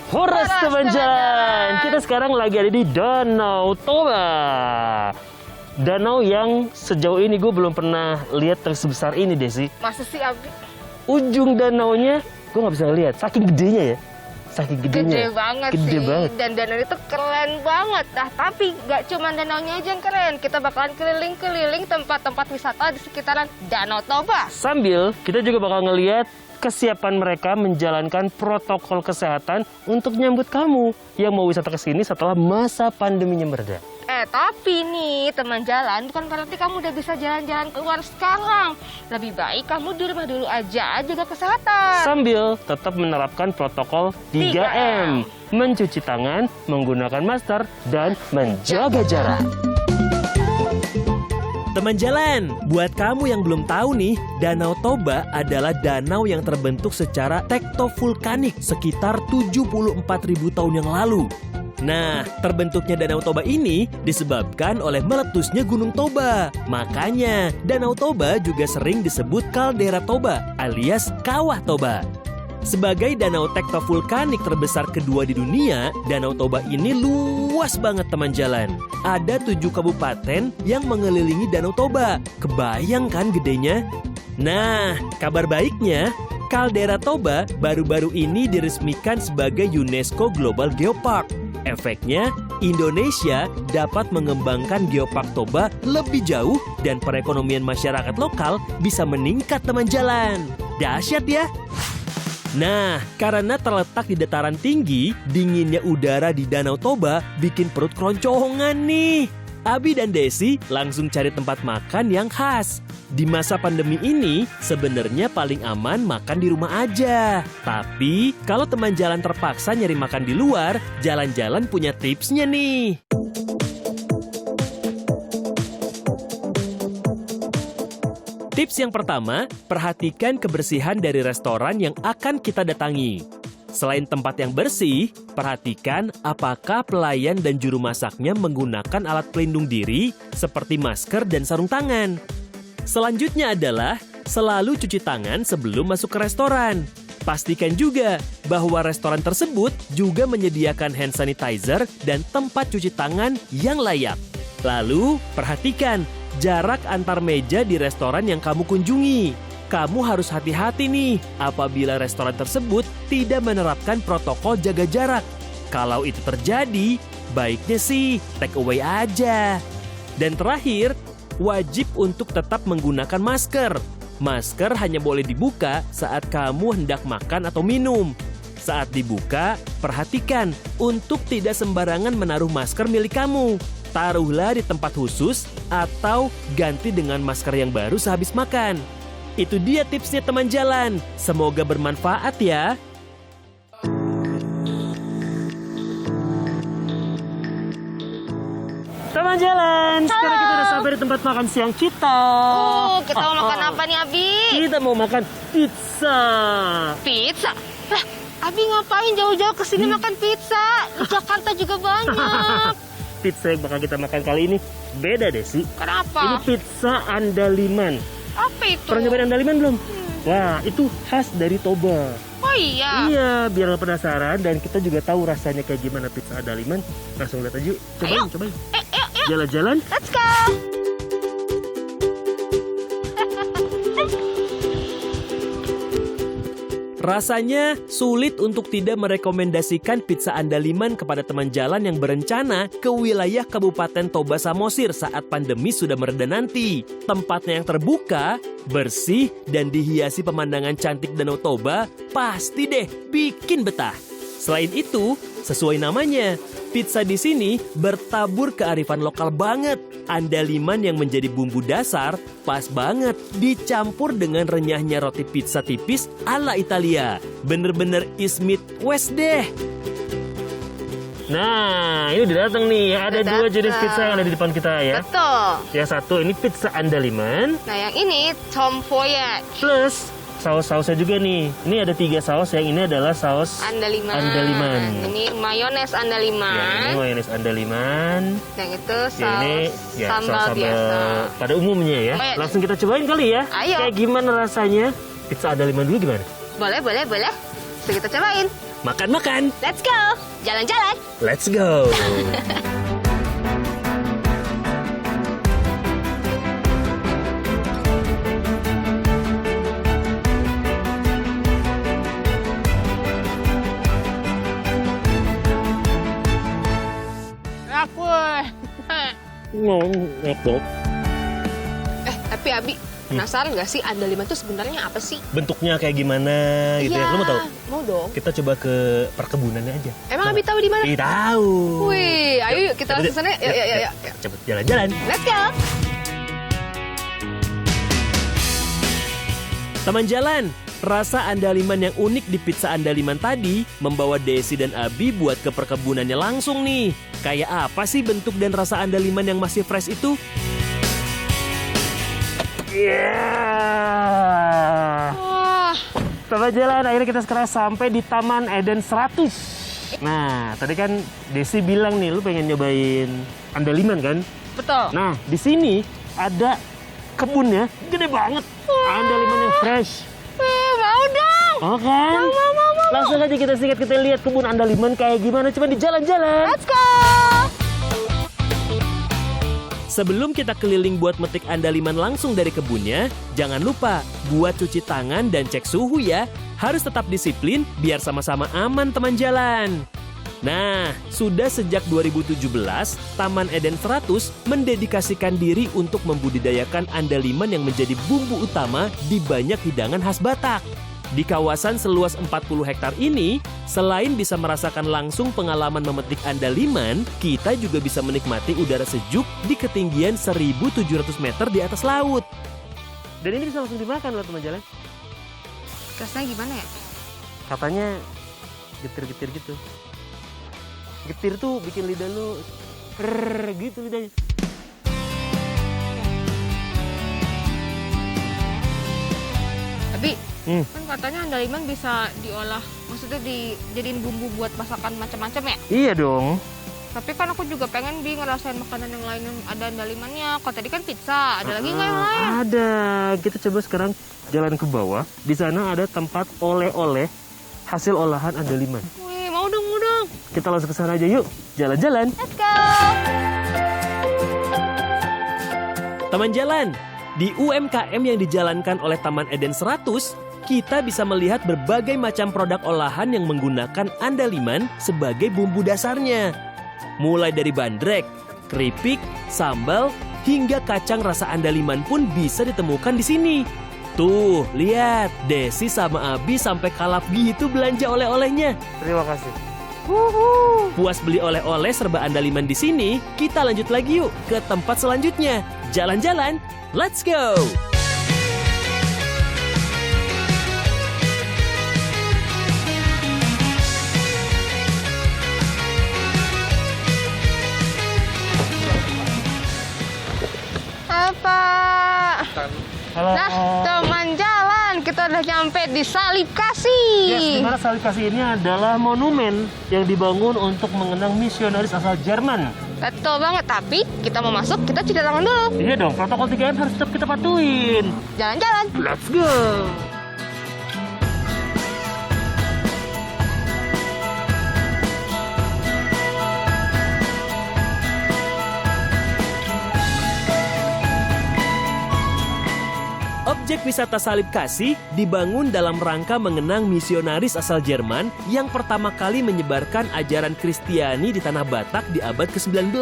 Horas teman jalan. Kita sekarang lagi ada di Danau Toba. Danau yang sejauh ini gue belum pernah lihat yang sebesar ini, Desi. Masa sih, Abi? Ujung danaunya gue nggak bisa lihat, saking gedenya ya. Saking gedenya. Gede banget Gede sih. banget. Dan danau itu keren banget. Nah, tapi nggak cuma danaunya aja yang keren. Kita bakalan keliling-keliling tempat-tempat wisata di sekitaran Danau Toba. Sambil kita juga bakal ngelihat kesiapan mereka menjalankan protokol kesehatan untuk nyambut kamu yang mau wisata ke sini setelah masa pandeminya mereda. Tapi nih teman jalan, bukan berarti kamu udah bisa jalan-jalan keluar sekarang. Lebih baik kamu di rumah dulu aja, jaga kesehatan. Sambil tetap menerapkan protokol 3M. Mencuci tangan, menggunakan masker, dan menjaga jarak. Teman jalan, buat kamu yang belum tahu nih, Danau Toba adalah danau yang terbentuk secara tektovulkanik sekitar 74.000 tahun yang lalu. Nah, terbentuknya Danau Toba ini disebabkan oleh meletusnya Gunung Toba. Makanya, Danau Toba juga sering disebut kaldera Toba alias kawah Toba. Sebagai danau tektovulkanik terbesar kedua di dunia, Danau Toba ini luas banget teman jalan. Ada 7 kabupaten yang mengelilingi Danau Toba. Kebayang kan gedenya? Nah, kabar baiknya, kaldera Toba baru-baru ini diresmikan sebagai UNESCO Global Geopark. Efeknya, Indonesia dapat mengembangkan Geopark Toba lebih jauh dan perekonomian masyarakat lokal bisa meningkat teman jalan. Dahsyat ya! Nah, karena terletak di dataran tinggi, dinginnya udara di Danau Toba bikin perut keroncongan nih. Abi dan Desi langsung cari tempat makan yang khas. Di masa pandemi ini, sebenarnya paling aman makan di rumah aja. Tapi, kalau teman jalan terpaksa nyari makan di luar, jalan-jalan punya tipsnya nih. Tips yang pertama, perhatikan kebersihan dari restoran yang akan kita datangi. Selain tempat yang bersih, perhatikan apakah pelayan dan juru masaknya menggunakan alat pelindung diri seperti masker dan sarung tangan. Selanjutnya adalah selalu cuci tangan sebelum masuk ke restoran. Pastikan juga bahwa restoran tersebut juga menyediakan hand sanitizer dan tempat cuci tangan yang layak. Lalu, perhatikan jarak antar meja di restoran yang kamu kunjungi. Kamu harus hati-hati nih apabila restoran tersebut tidak menerapkan protokol jaga jarak. Kalau itu terjadi, baiknya sih take away aja. Dan terakhir, wajib untuk tetap menggunakan masker. Masker hanya boleh dibuka saat kamu hendak makan atau minum. Saat dibuka, perhatikan untuk tidak sembarangan menaruh masker milik kamu. Taruhlah di tempat khusus atau ganti dengan masker yang baru sehabis makan. Itu dia tipsnya teman jalan. Semoga bermanfaat ya. Teman jalan, sekarang kita udah sampai di tempat makan siang kita. Kita mau makan apa nih, Abi? Kita mau makan pizza. Pizza? Lah, Abi ngapain jauh-jauh ke sini makan pizza? Di Jakarta juga banyak. Pizza yang bakal kita makan kali ini beda deh sih. Kenapa? Ini pizza andaliman. Apa itu? Pernah nyobain andaliman belum? Wah, itu khas dari Toba. Oh iya? Iya, biar lo penasaran dan kita juga tahu rasanya kayak gimana pizza andaliman. Langsung lihat aja yuk. Cobain. Yuk. Jalan-jalan. Let's go! Rasanya sulit untuk tidak merekomendasikan pizza andaliman kepada teman jalan yang berencana ke wilayah Kabupaten Toba Samosir saat pandemi sudah mereda nanti. Tempatnya yang terbuka, bersih, dan dihiasi pemandangan cantik Danau Toba, pasti deh bikin betah. Selain itu, sesuai namanya, pizza di sini bertabur kearifan lokal banget. Andaliman yang menjadi bumbu dasar pas banget dicampur dengan renyahnya roti pizza tipis ala Italia. Bener-bener East meet West deh. Nah, ini udah datang nih. Ada dua jenis pizza yang ada di depan kita ya. Betul. Yang satu ini pizza andaliman. Nah, yang ini Tom Voyage. Plus saus-sausnya juga nih. Ini ada 3 saus. Yang ini adalah saus andaliman. Ini mayones andaliman. Yang ini mayones andaliman. Yang itu saus Yang ini ya, sambal biasa. Pada umumnya ya. Langsung kita cobain kali ya. Ayo. Kayak gimana rasanya? Pizza andaliman dulu gimana? Boleh. Bisa kita cobain. Makan-makan. Let's go, jalan-jalan. Let's go. Ngomong. Tapi Abi, penasaran nggak sih andaliman itu sebenarnya apa sih? Bentuknya kayak gimana gitu ya? Lu mau tahu? Mau dong. Kita coba ke perkebunannya aja. Emang Abi tahu di mana? Tahu. Wih, ayo yuk kita langsung sana. Yuk. Cepet jalan-jalan. Let's go. Teman jalan, rasa andaliman yang unik di pizza andaliman tadi membawa Desi dan Abi buat ke perkebunannya langsung nih. Kayak apa sih bentuk dan rasa andaliman yang masih fresh itu? Wah, Teman jalan, akhirnya kita sekarang sampai di Taman Eden 100. Nah, tadi kan Desi bilang nih, lu pengen nyobain andaliman kan? betul. Nah, di sini ada kebunnya, gede banget. Andaliman yang fresh. Mau dong. Oh kan? Mau. Langsung aja kita sikat, kita lihat kebun andaliman kayak gimana. Coba di jalan-jalan. Let's go. Sebelum kita keliling buat metik andaliman langsung dari kebunnya, jangan lupa buat cuci tangan dan cek suhu ya. Harus tetap disiplin biar sama-sama aman teman jalan. Nah, sudah sejak 2017, Taman Eden 100 mendedikasikan diri untuk membudidayakan andaliman yang menjadi bumbu utama di banyak hidangan khas Batak. Di kawasan seluas 40 hektar ini, selain bisa merasakan langsung pengalaman memetik andaliman, kita juga bisa menikmati udara sejuk di ketinggian 1.700 meter di atas laut. Dan ini bisa langsung dimakan loh teman jalan. Rasanya gimana ya? Katanya getir-getir gitu. Getir tuh bikin lidah lu gitu lidahnya. Tapi kan katanya andaliman bisa diolah, maksudnya dijadiin bumbu buat masakan macam-macam ya? Iya dong. Tapi kan aku juga pengen ngerasain makanan yang lain yang ada andalimannya. Kalau tadi kan pizza, ada lagi nggak yang lain? Ada. Kita coba sekarang jalan ke bawah. Di sana ada tempat oleh-oleh hasil olahan andaliman. Wih, mau dong. Kita langsung ke sana aja yuk. Jalan-jalan. Let's go. Teman jalan, di UMKM yang dijalankan oleh Taman Eden 100, kita bisa melihat berbagai macam produk olahan yang menggunakan andaliman sebagai bumbu dasarnya. Mulai dari bandrek, keripik, sambal, hingga kacang rasa andaliman pun bisa ditemukan di sini. Tuh, lihat, Desi sama Abi sampai kalap gitu belanja oleh-olehnya. Terima kasih. Puas beli oleh-oleh serba andaliman di sini, kita lanjut lagi yuk ke tempat selanjutnya. Jalan-jalan, let's go! Apa? Halo. Nah, teman jalan, kita udah nyampe di Salib Kasih. Yes, di mana Salib Kasih ini adalah monumen yang dibangun untuk mengenang misionaris asal Jerman. Betul banget, tapi kita mau masuk, kita cuci tangan dulu. Iya dong, protokol 3M harus tetap kita patuhin. Jalan-jalan. Let's go! Objek wisata Salib Kasih dibangun dalam rangka mengenang misionaris asal Jerman yang pertama kali menyebarkan ajaran Kristiani di tanah Batak di abad ke-19.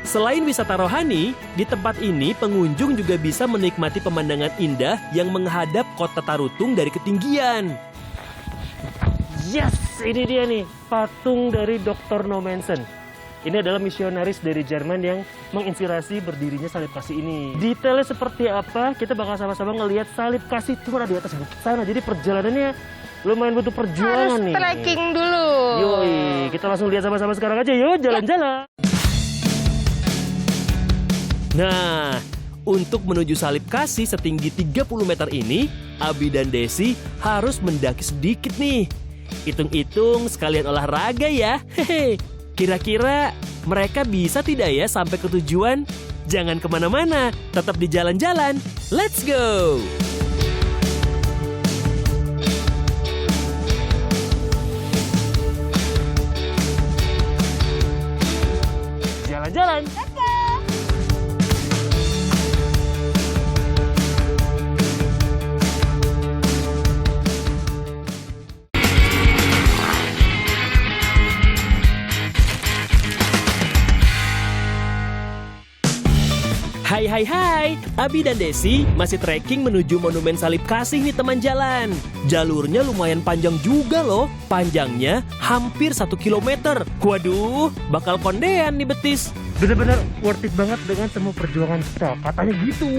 Selain wisata rohani, di tempat ini pengunjung juga bisa menikmati pemandangan indah yang menghadap kota Tarutung dari ketinggian. Yes, ini dia nih, patung dari Dr. Nommensen. Ini adalah misionaris dari Jerman yang menginspirasi berdirinya Salib Kasih ini. Detailnya seperti apa, kita bakal sama-sama ngelihat Salib Kasih itu ada di atas bukit sana. Jadi perjalanannya lumayan butuh perjuangan Harus nih. trekking dulu. Yoi, kita langsung lihat sama-sama sekarang aja yuk, jalan-jalan. Nah, untuk menuju Salib Kasih setinggi 30 meter ini, Abi dan Desi harus mendaki sedikit nih. Hitung-hitung sekalian olahraga ya. Hehe. Kira-kira mereka bisa tidak ya sampai ke tujuan? Jangan kemana-mana, tetap di jalan-jalan. Let's go! Hai hai hai, Abi dan Desi masih trekking menuju Monumen Salib Kasih nih teman jalan. Jalurnya lumayan panjang juga loh, panjangnya hampir 1 kilometer. Waduh, bakal kondean nih betis. Bener-bener worth it banget dengan semua perjuangan kita, katanya gitu.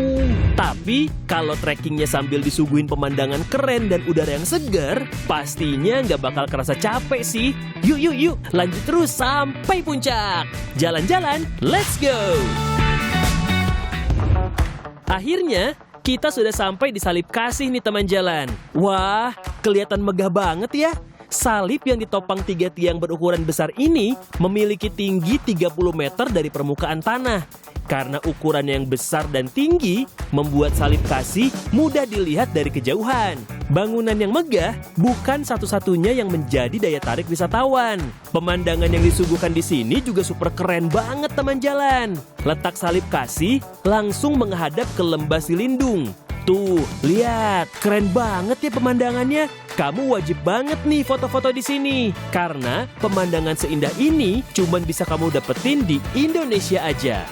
Tapi kalau trekkingnya sambil disuguhin pemandangan keren dan udara yang segar, pastinya nggak bakal kerasa capek sih. Yuk, lanjut terus sampai puncak. Jalan-jalan, let's go! Akhirnya, kita sudah sampai di Salib Kasih nih teman jalan. Wah, kelihatan megah banget ya. Salib yang ditopang 3 tiang berukuran besar ini memiliki tinggi 30 meter dari permukaan tanah. Karena ukuran yang besar dan tinggi, membuat Salib Kasih mudah dilihat dari kejauhan. Bangunan yang megah bukan satu-satunya yang menjadi daya tarik wisatawan. Pemandangan yang disuguhkan di sini juga super keren banget teman jalan. Letak Salib Kasih langsung menghadap ke Lembah Silindung. Tuh, lihat, keren banget ya pemandangannya. Kamu wajib banget nih foto-foto di sini. Karena pemandangan seindah ini cuman bisa kamu dapetin di Indonesia aja.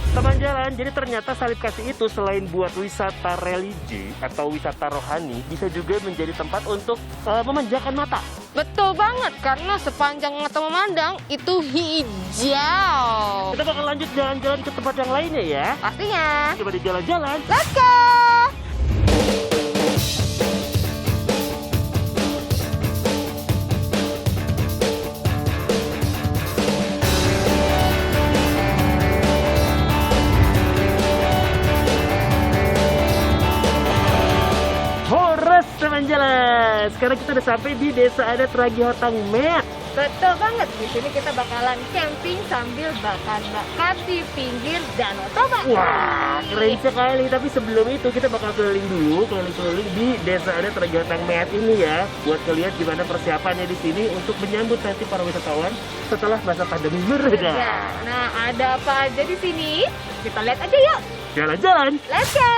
Teman jalan, jadi ternyata Salib Kasih itu selain buat wisata religi atau wisata rohani, bisa juga menjadi tempat untuk memanjakan mata. Betul banget, karena sepanjang mata memandang itu hijau. Kita bakal lanjut jalan-jalan ke tempat yang lainnya ya. Pastinya. Coba di jalan-jalan. Let's go! Teman jalan, sekarang kita udah sampai di Desa Adat Ragihotang Meat. Betul banget. Di sini kita bakalan camping sambil bakar-bakar di pinggir Danau Toba. Wah, keren sekali. Tapi sebelum itu kita bakal keliling di Desa Adat Ragihotang Meat ini ya, buat kalian gimana persiapannya di sini untuk menyambut nanti para wisatawan setelah masa pandemi mereda. Ya, nah ada apa aja di sini? Kita lihat aja yuk. Jalan-jalan. Let's go.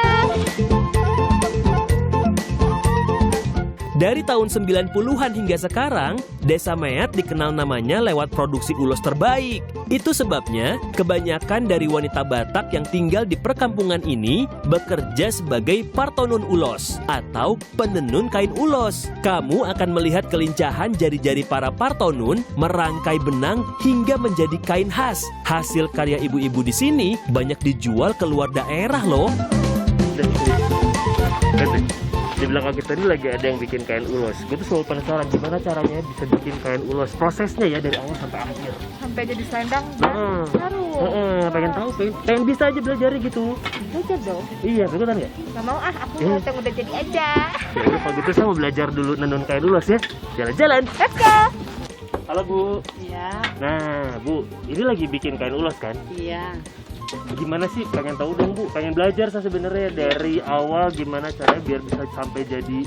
Dari tahun 90-an hingga sekarang, Desa Meat dikenal namanya lewat produksi ulos terbaik. Itu sebabnya kebanyakan dari wanita Batak yang tinggal di perkampungan ini bekerja sebagai partonun ulos atau penenun kain ulos. Kamu akan melihat kelincahan jari-jari para partonun merangkai benang hingga menjadi kain khas. Hasil karya ibu-ibu di sini banyak dijual ke luar daerah loh. Di belakang kita ini lagi ada yang bikin kain ulos. Gue tuh selalu penasaran gimana caranya bisa bikin kain ulos. Prosesnya ya dari awal sampai akhir. Sampai jadi selendang dan sarung. Pengen tahu, pengen bisa aja belajar gitu. Belajar dong. Iya, beneran nggak? Gak mau aku mau yang udah jadi aja. Ya udah kalau gitu saya mau belajar dulu nenun kain ulos ya. Jalan-jalan. Let's go. Halo Bu. Iya, Nah Bu, ini lagi bikin kain ulos kan? iya. Gimana sih? Pengen tahu dong Bu. Pengen belajar saya sebenarnya dari awal gimana caranya biar bisa sampai jadi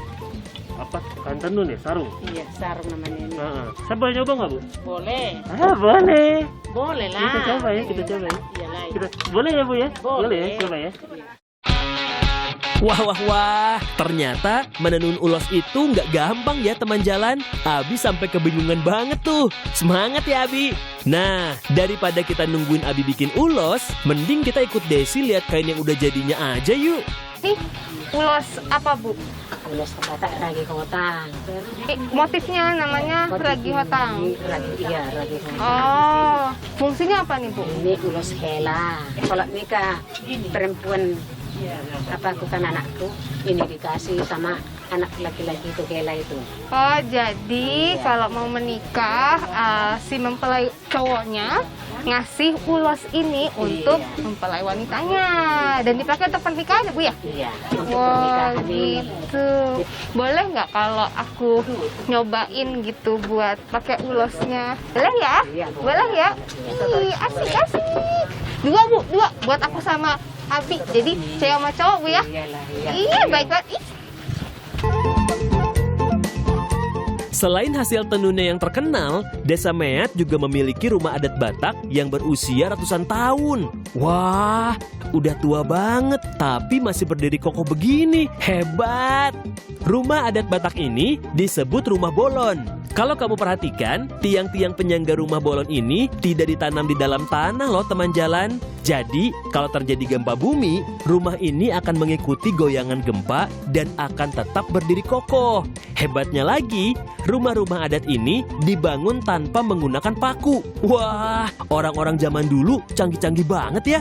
apa? Kain tenun ya, sarung. Iya, sarung namanya ini. Saya boleh nyoba nggak Bu? Boleh. Boleh. Boleh lah. Kita coba ya, kita coba ya. Iyalah. Boleh ya Bu ya? Boleh. Ya, coba ya. Wah, ternyata menenun ulos itu nggak gampang ya teman jalan. Abi sampai kebingungan banget tuh. Semangat ya Abi. Nah, daripada kita nungguin Abi bikin ulos, mending kita ikut Desi lihat kain yang udah jadinya aja yuk. Nih, ulos apa Bu? Ulos Batak ragi kotang. Motifnya namanya ragi hotang. Iya, ragi kotang. Oh, fungsinya apa nih Bu? Ini ulos hela. Kalau nikah perempuan apa aku kan anakku, ini dikasih sama anak laki-laki itu hela itu. Oh, jadi kalau mau menikah, si mempelai cowoknya ngasih ulos ini untuk mempelai wanitanya dan dipakai untuk pernikahan ya Bu ya? Iya, untuk Wah, pernikahan ini. gitu. Boleh nggak kalau aku nyobain gitu buat pakai ulosnya? Boleh ya? Iya, Boleh ya? Ih, asik. Dua Bu, dua buat aku sama Abi. Jadi cewek sama cowok Bu ya? Iyalah, iya. Iya, baik banget. Ih. Selain hasil tenunnya yang terkenal, Desa Meat juga memiliki rumah adat Batak yang berusia ratusan tahun. Wah, udah tua banget, tapi masih berdiri kokoh begini. Hebat! Rumah adat Batak ini disebut rumah bolon. Kalau kamu perhatikan, tiang-tiang penyangga rumah bolon ini tidak ditanam di dalam tanah loh teman jalan. Jadi, kalau terjadi gempa bumi, rumah ini akan mengikuti goyangan gempa dan akan tetap berdiri kokoh. Hebatnya lagi, rumah-rumah adat ini dibangun tanpa menggunakan paku. Wah, orang-orang zaman dulu canggih-canggih banget ya.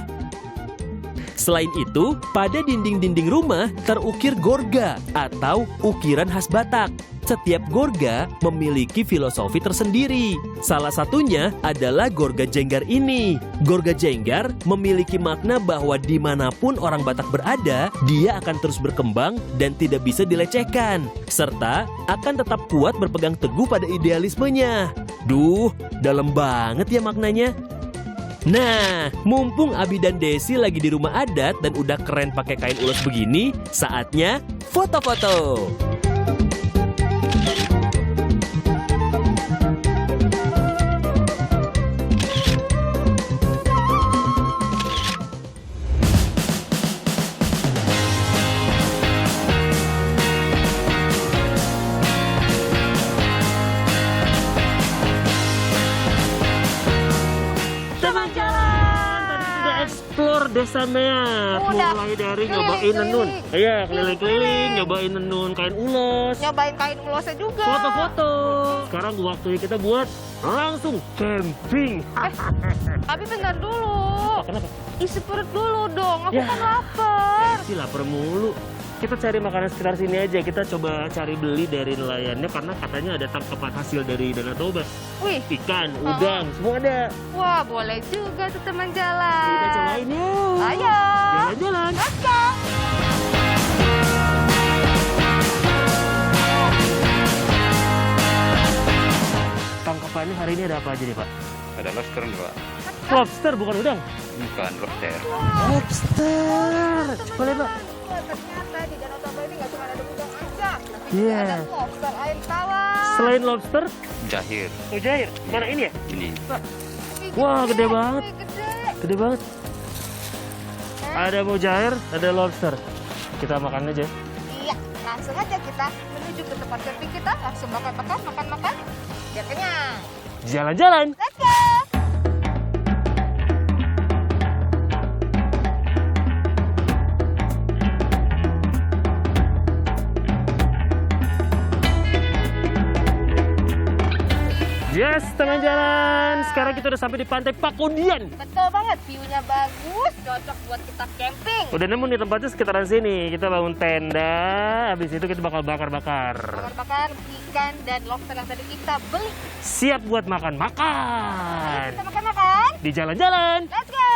Selain itu, pada dinding-dinding rumah terukir gorga atau ukiran khas Batak. Setiap gorga memiliki filosofi tersendiri. Salah satunya adalah gorga jenggar ini. Gorga jenggar memiliki makna bahwa dimanapun orang Batak berada, dia akan terus berkembang dan tidak bisa dilecehkan. Serta akan tetap kuat berpegang teguh pada idealismenya. Duh, dalam banget ya maknanya. Nah, mumpung Abi dan Desi lagi di rumah adat dan udah keren pakai kain ulos begini, saatnya foto-foto. Desa Meat, mulai dari nyobain nenun. Iya, keliling-keliling, nyobain nenun kain ulos. Nyobain kain ulosnya juga. Foto-foto. Sekarang waktunya kita buat langsung camping. Tapi bentar dulu. Kenapa? Isi perut dulu dong, aku Ya. kan lapar. Si lapar mulu. Kita cari makanan sekitar sini aja. Kita coba cari beli dari nelayannya karena katanya ada tangkapan hasil dari Danau Toba. Wih, Ikan, udang, semua ada. wah boleh juga tuh teman Kita jalan. cobain yuk. Ayo. Jalan-jalan. Let's go. Tangkapannya hari ini ada apa aja nih, Pak? Ada lobster nih, Pak. Lobster bukan udang. Bukan lobster. Lobster. Coba lihat, Pak. Ternyata di Danau Toba ini nggak cuma ada udang aja, tapi Iya. juga ada lobster air tawar. Selain lobster, Jahir. mujair. Mana ini ya? Ini. Ih, Wah, gede banget. ih, Gede. Gede banget. Ada mujair, ada lobster. Kita makan aja. Iya, langsung aja kita menuju ke tempat camping kita. Langsung makan. Biar kenyang. Jalan-jalan. Let's go. Yes, teman jalan. Sekarang kita udah sampai di pantai Pakodian. Betul banget, view-nya bagus, cocok buat kita camping. Udah nemu nih tempatnya sekitaran sini. Kita bangun tenda, habis itu kita bakal bakar-bakar. Bakar-bakar ikan dan lobster yang tadi kita beli. Siap buat Ayo makan-makan. kita makan-makan. Di jalan-jalan. Let's go.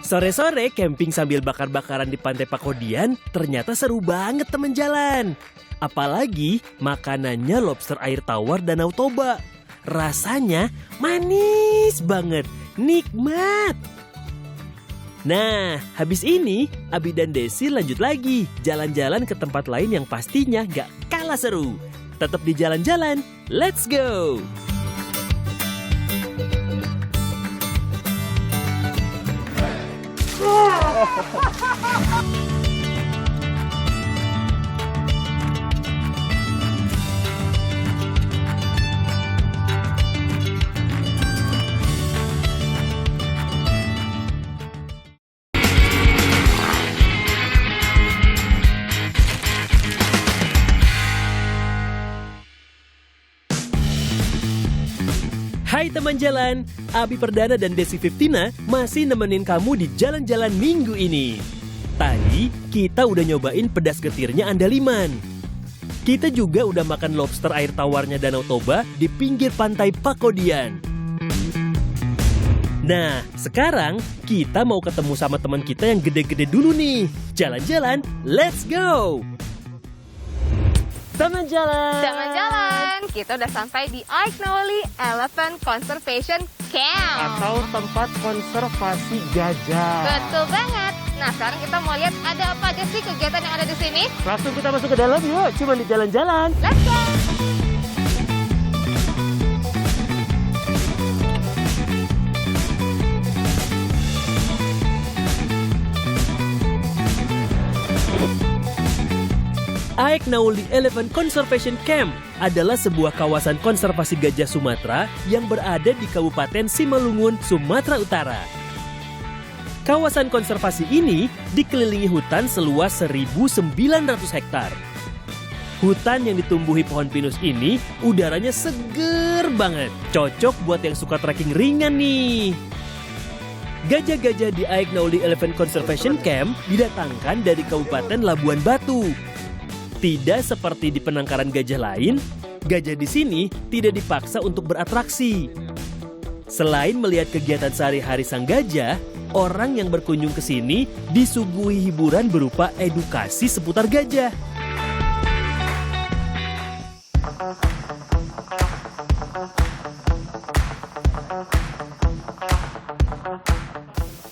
Sore-sore camping sambil bakar-bakaran di pantai Pakodian ternyata seru banget teman jalan. Apalagi makanannya lobster air tawar Danau Toba. Rasanya manis banget, nikmat. Nah, habis ini Abi dan Desi lanjut lagi jalan-jalan ke tempat lain yang pastinya gak kalah seru. Tetap di jalan-jalan, let's go! Hai teman jalan, Abi Perdana dan Desi Fiftina masih nemenin kamu di jalan-jalan minggu ini. Tadi kita udah nyobain pedas getirnya andaliman. Kita juga udah makan lobster air tawarnya Danau Toba di pinggir pantai Pakodian. Nah, sekarang kita mau ketemu sama teman kita yang gede-gede dulu nih. Jalan-jalan, let's go! Teman jalan. Jalan-jalan, kita udah sampai di Aiknoli Elephant Conservation Camp. Atau tempat konservasi gajah. Betul banget. Nah, sekarang kita mau lihat ada apa aja sih kegiatan yang ada di sini. Langsung kita masuk ke dalam yuk, cuma di jalan-jalan. Let's go. Aek Nauli Elephant Conservation Camp adalah sebuah kawasan konservasi gajah Sumatera yang berada di Kabupaten Simalungun, Sumatera Utara. Kawasan konservasi ini dikelilingi hutan seluas 1.900 hektar. Hutan yang ditumbuhi pohon pinus ini udaranya seger banget. Cocok buat yang suka trekking ringan nih. Gajah-gajah di Aek Nauli Elephant Conservation Camp didatangkan dari Kabupaten Labuan Batu. Tidak seperti di penangkaran gajah lain, gajah di sini tidak dipaksa untuk beratraksi. Selain melihat kegiatan sehari-hari sang gajah, orang yang berkunjung ke sini disuguhi hiburan berupa edukasi seputar gajah.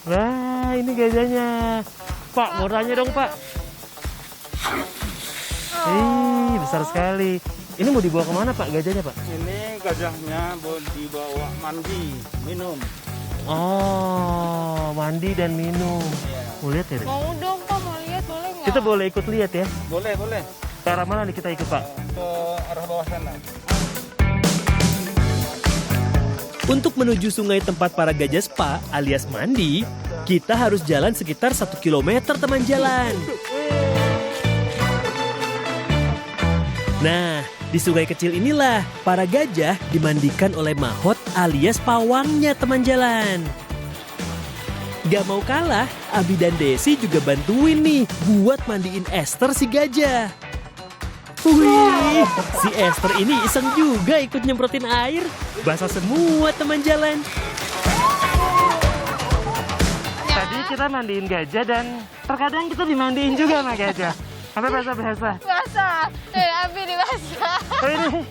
Nah, ini gajahnya. Pak, mau tanya dong, Pak. Besar sekali. Ini mau dibawa kemana, Pak, gajahnya, Pak? Ini gajahnya mau dibawa mandi, minum. Oh, mandi dan minum. Mau lihat ya? Dek? Mau dong Pak, mau lihat boleh nggak? Kita boleh ikut lihat ya? Boleh, boleh. Ke arah mana nih kita ikut, Pak? Ke arah bawah sana. Untuk menuju sungai tempat para gajah spa alias mandi, kita harus jalan sekitar 1 km teman jalan. Nah, di sungai kecil inilah para gajah dimandikan oleh mahot alias pawangnya teman jalan. Gak mau kalah, Abi dan Desi juga bantuin nih buat mandiin Esther si gajah. Wih, si Esther ini iseng juga ikut nyemprotin air. Basah semua teman jalan. Tadi kita mandiin gajah dan terkadang kita dimandiin juga sama gajah. Sampai basah-basah. Basah. Abi dibasah. Oh, ini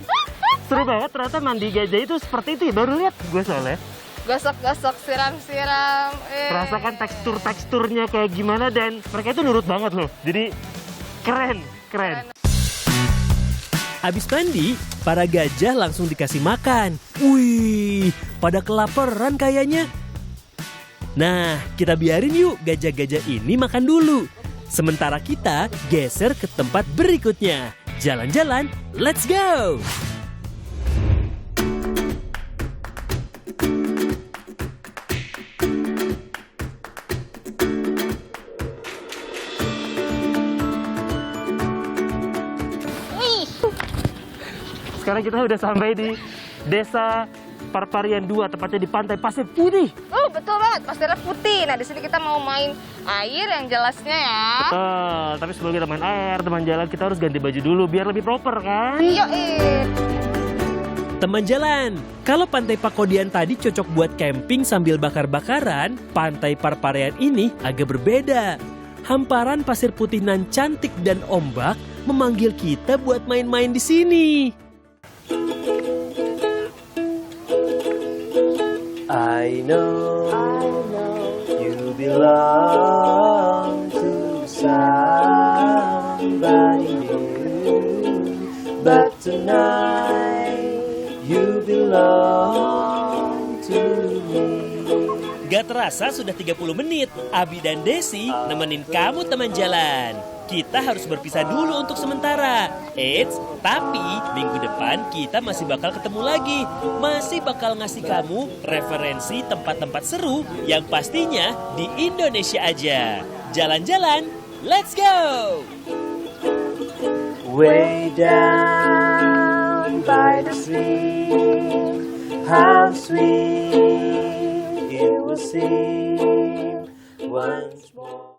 seru banget, ternyata mandi gajah itu seperti itu ya. Baru lihat gue soalnya. Gosok-gosok, siram-siram. Merasakan tekstur-teksturnya kayak gimana dan mereka itu nurut banget loh. Jadi keren. Habis mandi, para gajah langsung dikasih makan. Wih, pada kelaparan kayaknya. Nah, kita biarin yuk gajah-gajah ini makan dulu. Sementara kita geser ke tempat berikutnya. Jalan-jalan, let's go! Sekarang kita udah sampai di Desa Parparian 2, tepatnya di Pantai Pasir Putih. Oh, betul banget, Pasir Putih. Nah, di sini kita mau main air yang jelasnya ya. Betul, tapi sebelum kita main air, teman jalan kita harus ganti baju dulu biar lebih proper kan? Yuk, Teman jalan, kalau Pantai Pakodian tadi cocok buat camping sambil bakar-bakaran, Pantai Parparian ini agak berbeda. Hamparan pasir putih nan cantik dan ombak memanggil kita buat main-main di sini. I know you belong to somebody new, but tonight you belong to me. Gak terasa sudah 30 menit, Abi dan Desi nemenin kamu teman jalan. Kita harus berpisah dulu untuk sementara. Eits, tapi minggu depan kita masih bakal ketemu lagi. Masih bakal ngasih kamu referensi tempat-tempat seru yang pastinya di Indonesia aja. Jalan-jalan, let's go! Way down by the sea, how sweet it will seem once more.